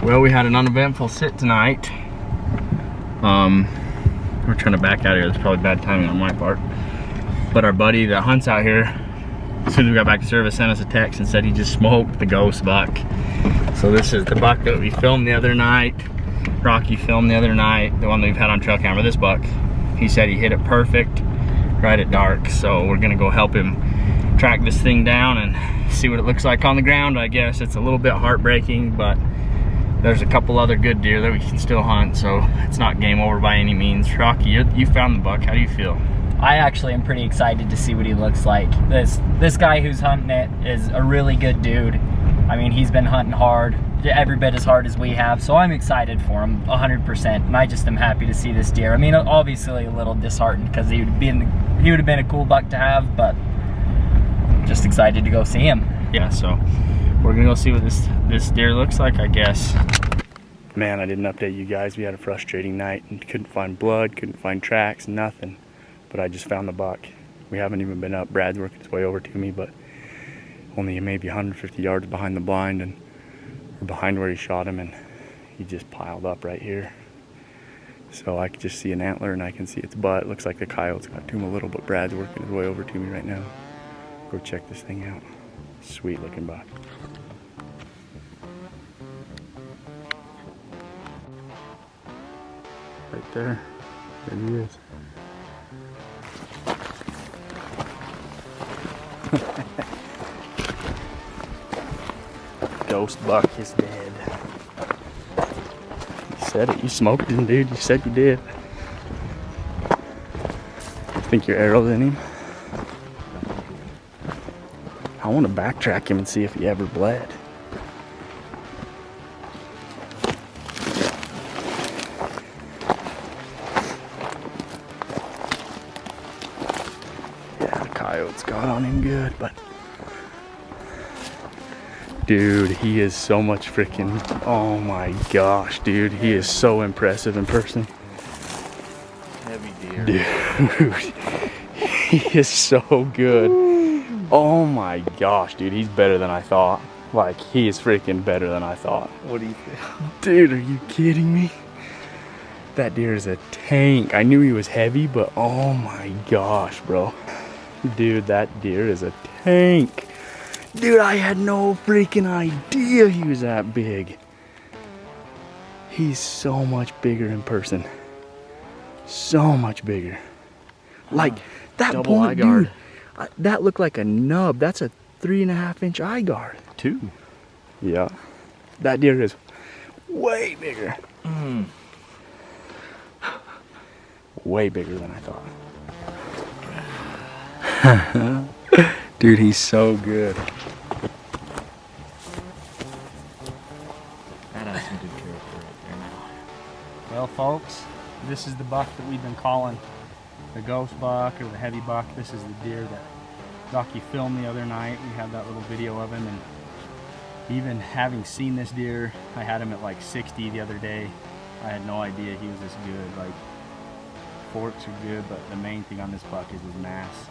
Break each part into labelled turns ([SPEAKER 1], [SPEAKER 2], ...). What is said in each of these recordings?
[SPEAKER 1] Well, we had an uneventful sit tonight. We're trying to back out of here. It's probably bad timing on my part. But our buddy that hunts out here, as soon as we got back to service, sent us a text and said he just smoked the ghost buck. So this is the buck that we filmed the other night. Rocky filmed the other night, the one that we've had on trail camera. This buck, he said he hit it perfect right at dark. So we're gonna go help him track this thing down and see what it looks like on the ground. I guess it's a little bit heartbreaking, but there's a couple other good deer that we can still hunt, so it's not game over by any means. Rocky, you found the buck. How do you feel?
[SPEAKER 2] I actually am pretty excited to see what he looks like. This guy who's hunting it is a really good dude. I mean, he's been hunting hard, every bit as hard as we have, so I'm excited for him 100%, and I just am happy to see this deer. I mean, obviously a little disheartened because he would have been a cool buck to have, but just excited to go see him.
[SPEAKER 1] Yeah, so we're gonna go see what this deer looks like, I guess. Man, I didn't update you guys. We had a frustrating night and couldn't find blood, couldn't find tracks, nothing. But I just found the buck. We haven't even been up. Brad's working his way over to me, but only maybe 150 yards behind the blind and or behind where he shot him, and he just piled up right here. So I can just see an antler and I can see its butt. It looks like the coyote's got to him a little, but Brad's working his way over to me right now. Go check this thing out. Sweet looking buck. Right there. There he is. Ghost buck is dead. You said it. You smoked him, dude. You said you did. Think your arrow's in him? I want to backtrack him and see if he ever bled. Yeah, the coyote's got on him good, but dude, he is so much freaking, oh my gosh, dude, he is so impressive in person.
[SPEAKER 3] Heavy deer.
[SPEAKER 1] Dude, he is so good. Oh my gosh, dude, he's better than I thought. Like, he is freaking better than I thought.
[SPEAKER 3] What do you feel?
[SPEAKER 1] Dude, are you kidding me? That deer is a tank. I knew he was heavy, but oh my gosh, bro. Dude, that deer is a tank. Dude, I had no freaking idea he was that big. He's so much bigger in person. So much bigger. Like, that
[SPEAKER 3] double
[SPEAKER 1] point,
[SPEAKER 3] eye guard.
[SPEAKER 1] Dude, that looked like a nub. That's a 3.5-inch eye guard.
[SPEAKER 3] 2.
[SPEAKER 1] Yeah. That deer is way bigger. Way bigger than I thought. Dude, he's so good.
[SPEAKER 3] That has some good character right there now.
[SPEAKER 4] Well, folks, this is the buck that we've been calling the ghost buck or the heavy buck. This is the deer that Rocky filmed the other night. We had that little video of him, and even having seen this deer, I had him at like 60 the other day. I had no idea he was this good. Like, forks are good, but the main thing on this buck is his mass.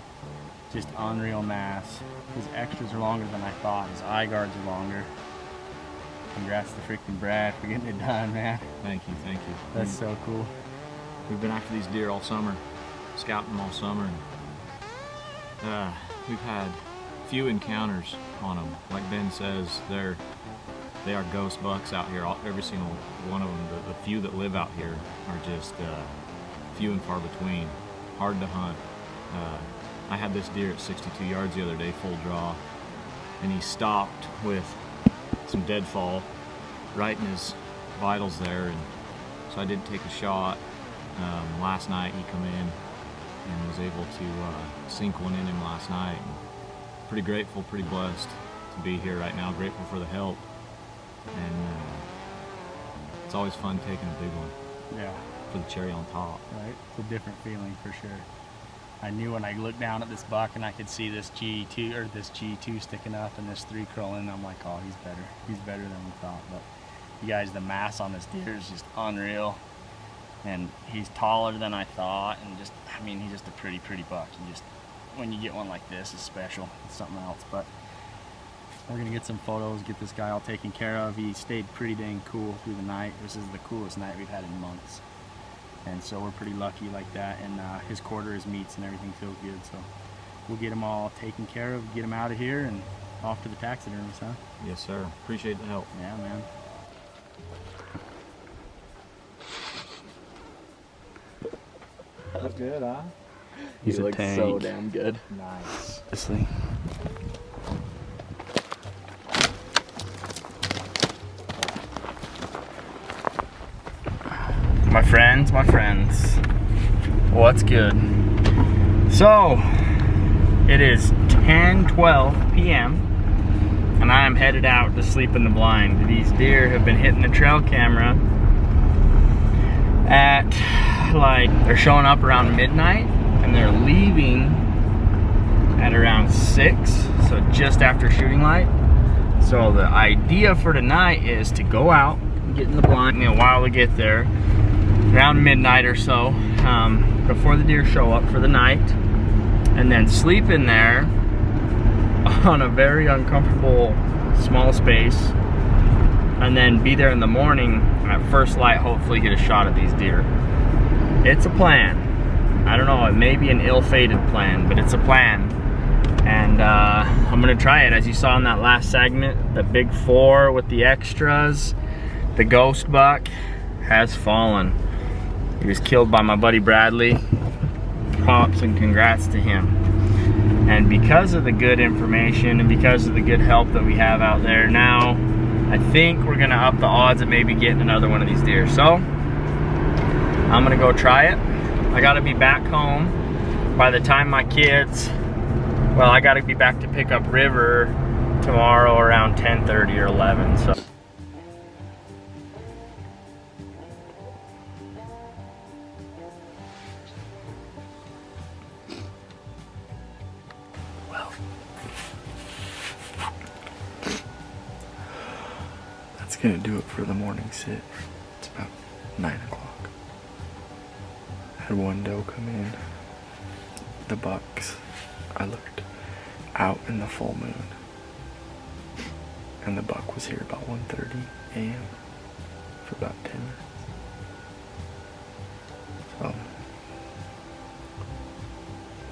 [SPEAKER 4] Just unreal mass. His extras are longer than I thought. His eye guards are longer. Congrats to freaking Brad for getting it done, man.
[SPEAKER 3] Thank you, thank you.
[SPEAKER 4] That's so cool.
[SPEAKER 3] We've been after these deer all summer, scouting them all summer, and we've had few encounters on them. Like Ben says, they are ghost bucks out here. Every single one of them. The few that live out here are just few and far between. Hard to hunt. I had this deer at 62 yards the other day, full draw, and he stopped with some deadfall right in his vitals there, and so I did take a shot. Last night he come in and was able to sink one in him last night. Pretty grateful, pretty blessed to be here right now. Grateful for the help, and it's always fun taking a big one.
[SPEAKER 4] Yeah.
[SPEAKER 3] For the cherry on top.
[SPEAKER 4] Right? It's a different feeling for sure. I knew when I looked down at this buck and I could see this G2 or this G2 sticking up and this 3 crawling, I'm like, oh, he's better. He's better than we thought. But you guys, the mass on this deer is just unreal. And he's taller than I thought, and just, I mean, he's just a pretty buck. You just, when you get one like this, it's special. It's something else. But we're gonna get some photos, get this guy all taken care of. He stayed pretty dang cool through the night. This is the coolest night we've had in months. And so we're pretty lucky like that. And his quarter, his meats and everything feels good. So we'll get him all taken care of, get him out of here and off to the taxidermist, huh?
[SPEAKER 3] Yes, sir. Appreciate the help.
[SPEAKER 4] Yeah, man.
[SPEAKER 3] That's good, huh?
[SPEAKER 1] He's a tank.
[SPEAKER 2] So damn good.
[SPEAKER 3] Nice.
[SPEAKER 1] Honestly. My friends, what's good? So, it is 10:12 p.m. and I am headed out to sleep in the blind. These deer have been hitting the trail camera at, like, they're showing up around midnight and they're leaving at around 6, so just after shooting light. So the idea for tonight is to go out and get in the blind. Me a while to get there, around midnight or so, before the deer show up for the night, and then sleep in there on a very uncomfortable small space, and then be there in the morning at first light, hopefully get a shot at these deer. It's a plan. I don't know, it may be an ill-fated plan, but it's a plan. And I'm gonna try it. As you saw in that last segment, the big 4 with the extras, the ghost buck has fallen. He was killed by my buddy Bradley. Props and congrats to him. And because of the good information and because of the good help that we have out there now, I think we're gonna up the odds of maybe getting another one of these deer. So I'm gonna go try it. I gotta be back home by the time my kids, well, I gotta be back to pick up River tomorrow around 10:30 or 11. So. That's gonna do it for the morning sit. It's about 9 o'clock. Had one doe come in. The bucks, I looked out in the full moon, and the buck was here about 1:30 a.m. for about 10 minutes. So,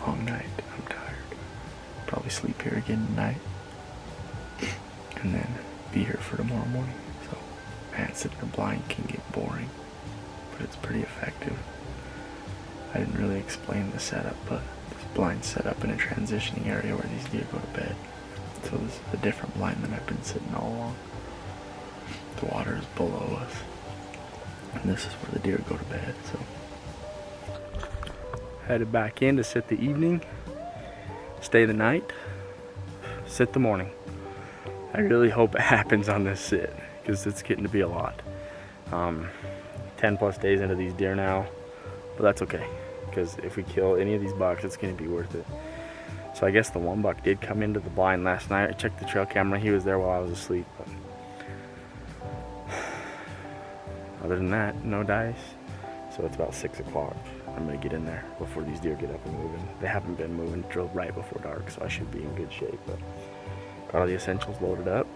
[SPEAKER 1] long night, I'm tired. Probably sleep here again tonight, and then be here for tomorrow morning. So, man, sitting in a blind can get boring, but it's pretty effective. I didn't really explain the setup, but this blind set up in a transitioning area where these deer go to bed. So this is a different blind than I've been sitting all along. The water is below us, and this is where the deer go to bed. So headed back in to sit the evening, stay the night, sit the morning. I really hope it happens on this sit, because it's getting to be a lot. 10 plus days into these deer now, but that's okay, because if we kill any of these bucks, it's going to be worth it. So I guess the one buck did come into the blind last night. I checked the trail camera. He was there while I was asleep. But other than that, no dice. So it's about 6 o'clock. I'm going to get in there before these deer get up and moving. They haven't been moving till right before dark, so I should be in good shape. But got all the essentials loaded up.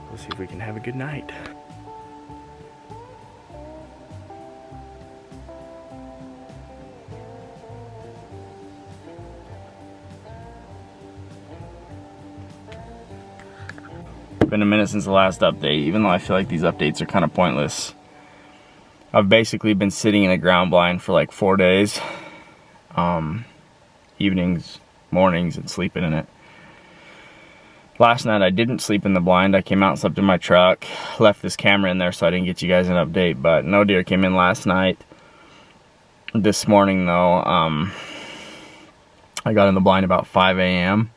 [SPEAKER 1] We'll see if we can have a good night. Been a minute since the last update, even though I feel like these updates are kind of pointless. I've basically been sitting in a ground blind for like 4 days, evenings, mornings, and sleeping in it. Last night I didn't sleep in the blind. I came out and slept in my truck, left this camera in there so I didn't get you guys an update, but no deer came in last night. This morning though, I got in the blind about 5 a.m.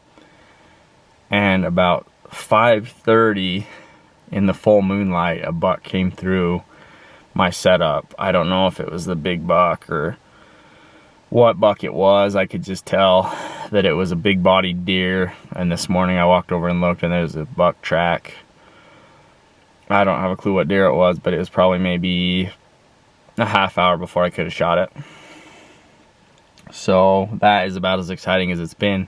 [SPEAKER 1] and about 5:30 in the full moonlight, a buck came through my setup. I don't know if it was the big buck or what buck it was. I could just tell that it was a big bodied deer, and this morning I walked over and looked and there's a buck track. I don't have a clue what deer it was, but it was probably maybe a half hour before I could have shot it. So that is about as exciting as it's been.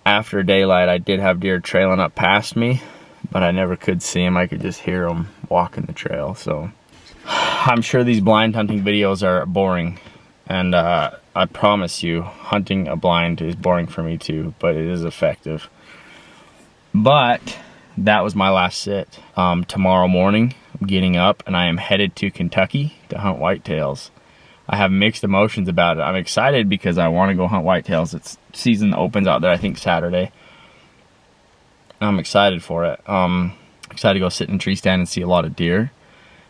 [SPEAKER 1] after daylight, I did have deer trailing up past me, but I never could see them. I could just hear them walking the trail. So I'm sure these blind hunting videos are boring, and I promise you, hunting a blind is boring for me too, but it is effective. But that was my last sit. Tomorrow morning, I'm getting up and I am headed to Kentucky to hunt whitetails. I have mixed emotions about it. I'm excited because I want to go hunt whitetails. It's season opens out there, I think, Saturday. I'm excited for it. Excited to go sit in a tree stand and see a lot of deer.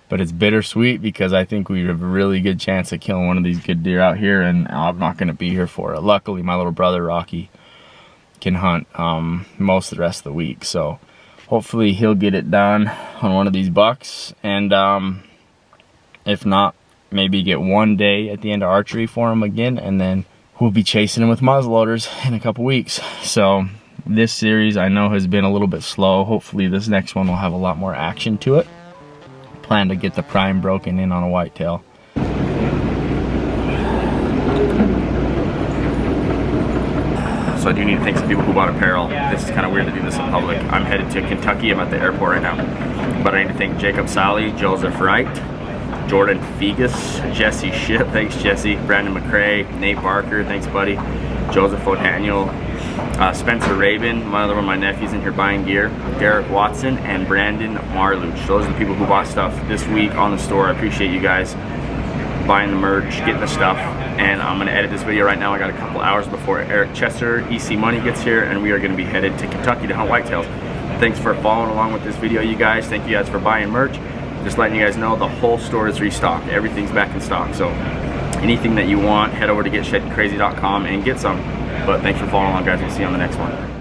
[SPEAKER 1] But it's bittersweet because I think we have a really good chance of killing one of these good deer out here, and I'm not going to be here for it. Luckily, my little brother, Rocky, can hunt most of the rest of the week. So hopefully he'll get it done on one of these bucks. And if not, maybe get one day at the end of archery for him again, and then we'll be chasing him with muzzleloaders in a couple weeks. So this series I know has been a little bit slow. Hopefully this next one will have a lot more action to it. Plan to get the prime broken in on a whitetail. So I do need to thank some people who bought apparel. This is kind of weird to do this in public. I'm headed to Kentucky. I'm at the airport right now. But I need to thank Jacob Sally, Joseph Wright, Jordan Fegus, Jesse Ship, thanks Jesse, Brandon McCrae, Nate Barker, thanks buddy, Joseph O'Daniel, Spencer Rabin, one of my nephews in here buying gear, Derek Watson, and Brandon Marluch. Those are the people who bought stuff this week on the store. I appreciate you guys buying the merch, getting the stuff, and I'm going to edit this video right now. I got a couple hours before Eric Chester, EC Money gets here, and we are going to be headed to Kentucky to hunt whitetails. Thanks for following along with this video, you guys. Thank you guys for buying merch. Just letting you guys know the whole store is restocked. Everything's back in stock. So anything that you want, head over to getshedcrazy.com and get some. But thanks for following along, guys. We'll see you on the next one.